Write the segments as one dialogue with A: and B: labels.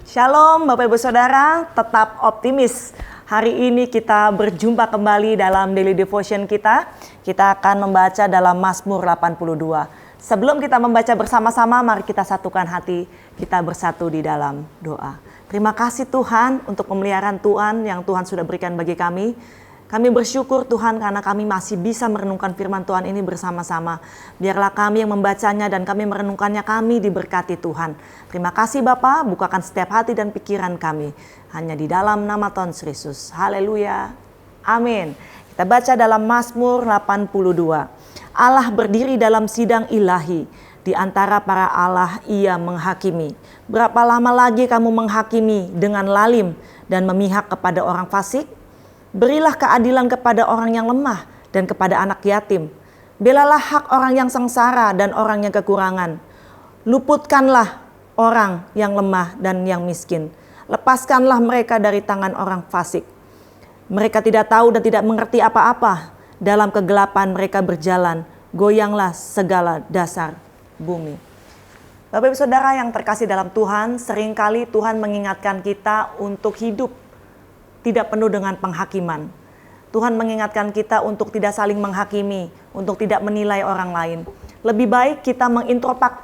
A: Shalom Bapak Ibu Saudara, tetap optimis. Hari ini kita berjumpa kembali dalam daily devotion kita. Kita akan membaca dalam Mazmur 82. Sebelum kita membaca bersama-sama, mari kita satukan hati, kita bersatu di dalam doa. Terima kasih Tuhan untuk pemeliharaan Tuhan yang Tuhan sudah berikan bagi kami. Kami bersyukur Tuhan karena kami masih bisa merenungkan firman Tuhan ini bersama-sama. Biarlah kami yang membacanya dan kami merenungkannya, kami diberkati Tuhan. Terima kasih Bapa, bukakan setiap hati dan pikiran kami. Hanya di dalam nama Tuhan Yesus. Haleluya. Amin. Kita baca dalam Mazmur 82. Allah berdiri dalam sidang ilahi. Di antara para Allah ia menghakimi. Berapa lama lagi kamu menghakimi dengan lalim dan memihak kepada orang fasik? Berilah keadilan kepada orang yang lemah dan kepada anak yatim. Belalah hak orang yang sengsara dan orang yang kekurangan. Luputkanlah orang yang lemah dan yang miskin. Lepaskanlah mereka dari tangan orang fasik. Mereka tidak tahu dan tidak mengerti apa-apa. Dalam kegelapan mereka berjalan. Goyanglah segala dasar bumi. Bapak Ibu Saudara yang terkasih dalam Tuhan, seringkali Tuhan mengingatkan kita untuk hidup tidak penuh dengan penghakiman. Tuhan mengingatkan kita untuk tidak saling menghakimi, untuk tidak menilai orang lain. Lebih baik kita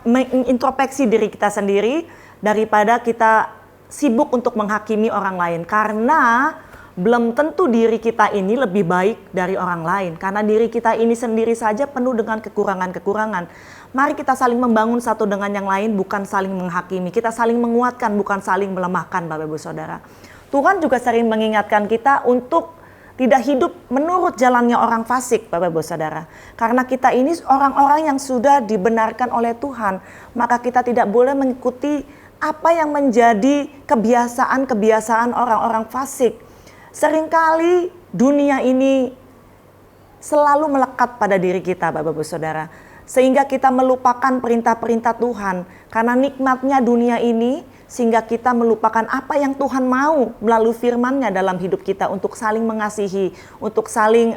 A: mengintrospeksi diri kita sendiri daripada kita sibuk untuk menghakimi orang lain. Karena belum tentu diri kita ini lebih baik dari orang lain. Karena diri kita ini sendiri saja penuh dengan kekurangan-kekurangan. Mari kita saling membangun satu dengan yang lain, bukan saling menghakimi. Kita saling menguatkan, bukan saling melemahkan, Bapak Ibu Saudara. Tuhan juga sering mengingatkan kita untuk tidak hidup menurut jalannya orang fasik, Bapak Ibu Saudara. Karena kita ini orang-orang yang sudah dibenarkan oleh Tuhan, maka kita tidak boleh mengikuti apa yang menjadi kebiasaan-kebiasaan orang-orang fasik. Seringkali dunia ini selalu melekat pada diri kita, Bapak Ibu Saudara. Sehingga kita melupakan perintah-perintah Tuhan. Karena nikmatnya dunia ini, sehingga kita melupakan apa yang Tuhan mau melalui firman-Nya dalam hidup kita untuk saling mengasihi, untuk saling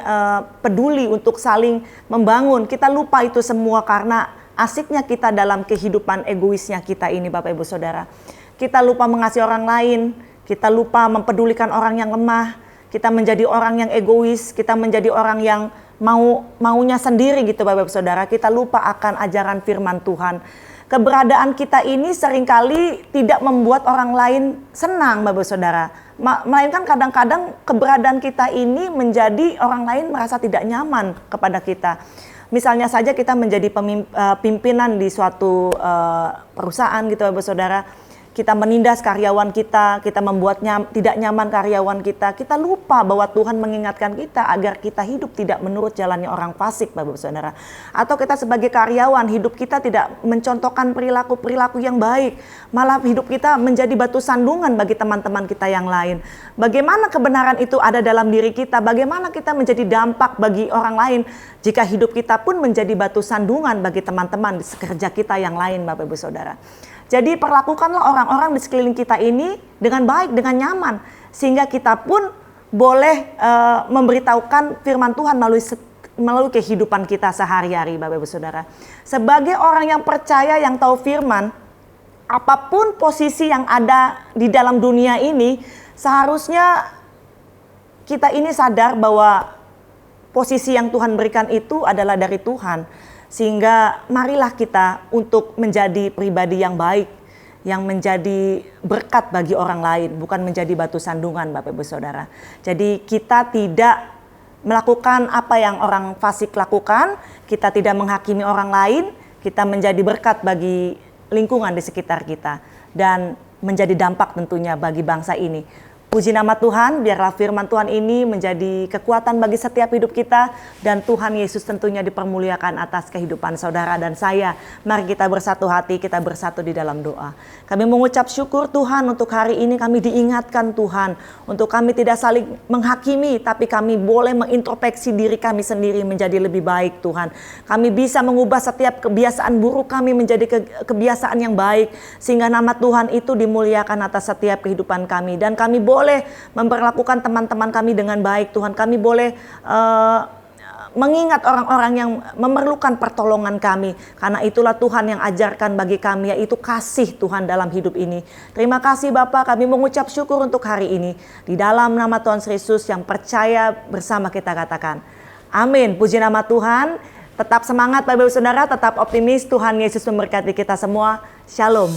A: peduli, untuk saling membangun. Kita lupa itu semua karena asiknya kita dalam kehidupan egoisnya kita ini, Bapak Ibu Saudara. Kita lupa mengasihi orang lain, kita lupa mempedulikan orang yang lemah, kita menjadi orang yang egois, kita menjadi orang yang maunya sendiri gitu, Bapak Ibu Saudara. Kita lupa akan ajaran firman Tuhan. Keberadaan kita ini seringkali tidak membuat orang lain senang, Bapak Saudara. Melainkan kadang-kadang keberadaan kita ini menjadi orang lain merasa tidak nyaman kepada kita. Misalnya saja kita menjadi pimpinan di suatu perusahaan gitu, Bapak Saudara. Kita menindas karyawan kita membuat tidak nyaman karyawan kita. Kita lupa bahwa Tuhan mengingatkan kita agar kita hidup tidak menurut jalannya orang fasik, Bapak Saudara. Atau kita sebagai karyawan, hidup kita tidak mencontohkan perilaku-perilaku yang baik. Malah hidup kita menjadi batu sandungan bagi teman-teman kita yang lain. Bagaimana kebenaran itu ada dalam diri kita? Bagaimana kita menjadi dampak bagi orang lain jika hidup kita pun menjadi batu sandungan bagi teman-teman di sekerja kita yang lain, Bapak Ibu Saudara. Jadi perlakukanlah orang-orang di sekeliling kita ini dengan baik, dengan nyaman. Sehingga kita pun boleh memberitahukan firman Tuhan melalui kehidupan kita sehari-hari, Bapak Ibu Saudara. Sebagai orang yang percaya, yang tahu firman, apapun posisi yang ada di dalam dunia ini, seharusnya kita ini sadar bahwa posisi yang Tuhan berikan itu adalah dari Tuhan. Sehingga marilah kita untuk menjadi pribadi yang baik, yang menjadi berkat bagi orang lain, bukan menjadi batu sandungan, Bapak Ibu Saudara. Jadi kita tidak melakukan apa yang orang fasik lakukan, kita tidak menghakimi orang lain, kita menjadi berkat bagi lingkungan di sekitar kita, dan menjadi dampak tentunya bagi bangsa ini. Puji nama Tuhan, biarlah firman Tuhan ini menjadi kekuatan bagi setiap hidup kita. Dan Tuhan Yesus tentunya dipermuliakan atas kehidupan saudara dan saya. Mari kita bersatu hati, kita bersatu di dalam doa. Kami mengucap syukur Tuhan untuk hari ini kami diingatkan Tuhan. Untuk kami tidak saling menghakimi, tapi kami boleh mengintrospeksi diri kami sendiri menjadi lebih baik Tuhan. Kami bisa mengubah setiap kebiasaan buruk kami menjadi kebiasaan yang baik. Sehingga nama Tuhan itu dimuliakan atas setiap kehidupan kami. Dan kami boleh memperlakukan teman-teman kami dengan baik Tuhan. Kami boleh mengingat orang-orang yang memerlukan pertolongan kami. Karena itulah Tuhan yang ajarkan bagi kami, yaitu kasih Tuhan dalam hidup ini. Terima kasih Bapak, kami mengucap syukur untuk hari ini. Di dalam nama Tuhan Yesus yang percaya bersama kita katakan, amin. Puji nama Tuhan. Tetap semangat Bapak Ibu Saudara, tetap optimis. Tuhan Yesus memberkati kita semua. Shalom.